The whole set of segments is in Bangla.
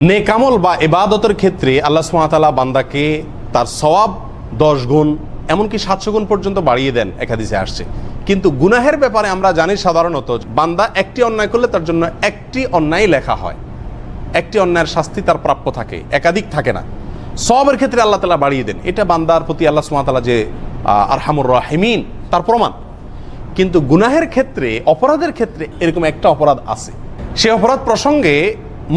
নেক আমল বা ইবাদতের ক্ষেত্রে আল্লাহ সুবহানাহু ওয়া তাআলা বান্দাকে তার সওয়াব 10 গুণ এমনকি 700 গুণ পর্যন্ত বাড়িয়ে দেন, এক হাদিসে আসছে। কিন্তু গুনাহের ব্যাপারে আমরা জানি সাধারণত বান্দা একটি অন্যায় করলে তার জন্য একটি অন্যায় লেখা হয়, একটি অন্যায়ের শাস্তি তার প্রাপ্য থাকে, একাধিক থাকে না। সওয়াবের ক্ষেত্রে আল্লাহ তাআলা বাড়িয়ে দেন, এটা বান্দার প্রতি আল্লাহ সুবহানাহু ওয়া তাআলা যে আরহামুর রাহিমিন তার প্রমাণ। কিন্তু গুনাহের ক্ষেত্রে, অপরাধের ক্ষেত্রে এরকম একটা অপরাধ আছে। সে অপরাধ প্রসঙ্গে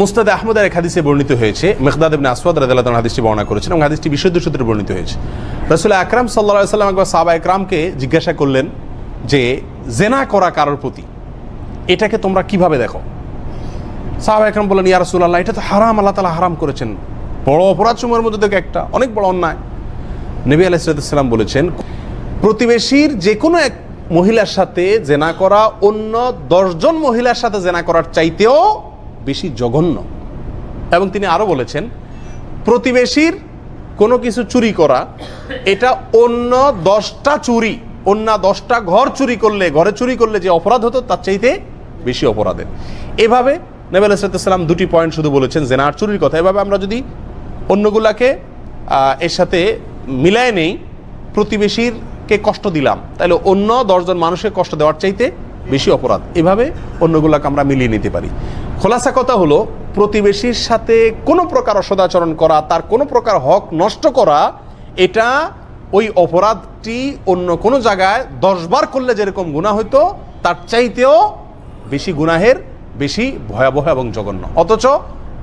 মুসনাদে আহমদের এক হাদিসে বর্ণিত হয়েছে, মিকদাদ ইবনে আসওয়াদ রাদিয়াল্লাহু আনহু হাদিসটি বর্ণনা করেছেন এবং হাদিসটি বিশুদ্ধ সূত্রে বর্ণিত হয়েছে। রাসূল আকরাম সাল্লাল্লাহু আলাইহি ওয়াসাল্লাম একবার সাহাবা একরামকে জিজ্ঞাসা করলেন যে জেনা করা কারোর প্রতি এটাকে তোমরা কিভাবে দেখো? সাহাবা একরাম বললেন, ইয়া রাসূলুল্লাহ, এটা তো হারাম, আল্লাহ তাআলা হারাম করেছেন, বড় অপরাধ সমূহের মধ্যে থেকে একটা, অনেক বড় অন্যায়। নবী আলাইহিস সালাম বলেছেন, প্রতিবেশীর যে কোনো এক মহিলার সাথে জেনা করা অন্য 10 জন মহিলার সাথে জেনা করার চাইতেও বেশি জঘন্য। এবং তিনি আরো বলেছেন, প্রতিবেশীর কোনো কিছু চুরি করা এটা অন্য 10টা চুরি, অন্য 10টা ঘর চুরি করলে, ঘরে চুরি করলে যে অপরাধ হতো তার চাইতে বেশি অপরাধের। এভাবে নবী আলাইহিস সালাম দুটি পয়েন্ট শুধু বলেছেন, জেনা আর চুরির কথা। এভাবে আমরা যদি অন্যগুলাকে এর সাথে মিলায় নেই, প্রতিবেশীরকে কষ্ট দিলাম, তাহলে অন্য 10 জন মানুষকে কষ্ট দেওয়ার চাইতে বেশি অপরাধ। এভাবে অন্যগুলাকে আমরা মিলিয়ে নিতে পারি। খোলাসা কথা হলো, প্রতিবেশীর সাথে কোনো প্রকার অসদাচরণ করা, তার কোনো প্রকার হক নষ্ট করা, এটা ওই অপরাধটি অন্য কোনো জায়গায় 10 বার করলে যেরকম গুনাহ হইতো তার চাইতেও বেশি গুনাহের, বেশি ভয়াবহ এবং জঘন্য। অথচ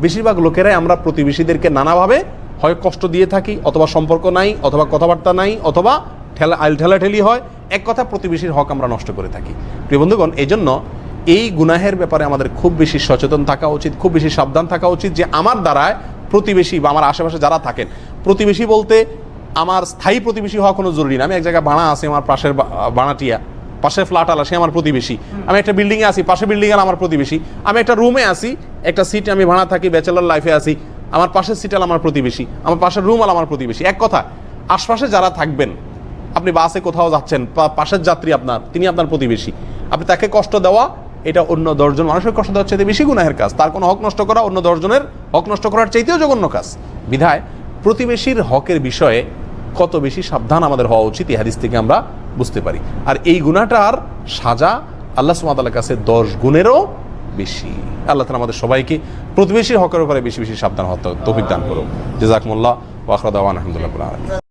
বেশিরভাগ লোকেরাই আমরা প্রতিবেশীদেরকে নানাভাবে হয় কষ্ট দিয়ে থাকি, অথবা সম্পর্ক নাই, অথবা কথাবার্তা নাই, অথবা ঠেলাঠেলি হয়। এক কথা, প্রতিবেশীর হক আমরা নষ্ট করে থাকি। প্রিয় বন্ধুগণ, এই জন্য এই গুনাহের ব্যাপারে আমাদের খুব বেশি সচেতন থাকা উচিত, খুব বেশি সাবধান থাকা উচিত যে আমার দ্বারায় প্রতিবেশী বা আমার আশেপাশে যারা থাকেন, প্রতিবেশী বলতে আমার স্থায়ী প্রতিবেশী হওয়া কোনো জরুরি না। আমি এক জায়গায় ভাড়া আছি, আমার পাশের ভাড়াটিয়া, পাশের ফ্ল্যাট আলা, সে আমার প্রতিবেশী। আমি একটা বিল্ডিংয়ে আছি, পাশের বিল্ডিং আলা আমার প্রতিবেশী। আমি একটা রুমে আছি, একটা সিটে আমি ভাড়া থাকি, ব্যাচেলর লাইফে আছি, আমার পাশের সিট আলা আমার প্রতিবেশী, আমার পাশের রুম আলা আমার প্রতিবেশী। এক কথা, আশপাশে যারা থাকবেন, আপনি বাসে কোথাও যাচ্ছেন, পাশের যাত্রী আপনার, তিনি আপনার প্রতিবেশী, আপনি তাকে কষ্ট দেওয়া এটা অন্য 10 জন মানুষের কষ্ট দেওয়ার চাইতে বেশি গুনাহের কাজ। তার কোনো হক নষ্ট করা অন্য 10 জনের হক নষ্ট করার চাইতেও জঘন্য কাজ। বিধায় প্রতিবেশীর হকের বিষয়ে কত বেশি সাবধান আমাদের হওয়া উচিত এই হাদিস থেকে আমরা বুঝতে পারি। আর এই গুনাহটার সাজা আল্লাহ সুবহানাহু ওয়া তাআলার কাছে 10 গুণেরও বেশি। আল্লাহ তাআলা আমাদের সবাইকে প্রতিবেশীর হকের উপরে বেশি বেশি সাবধান হওয়ার তৌফিক দান করুন। জাযাকুমুল্লাহ ওয়া আখিরু দাওয়ানা আলহামদুলিল্লাহ।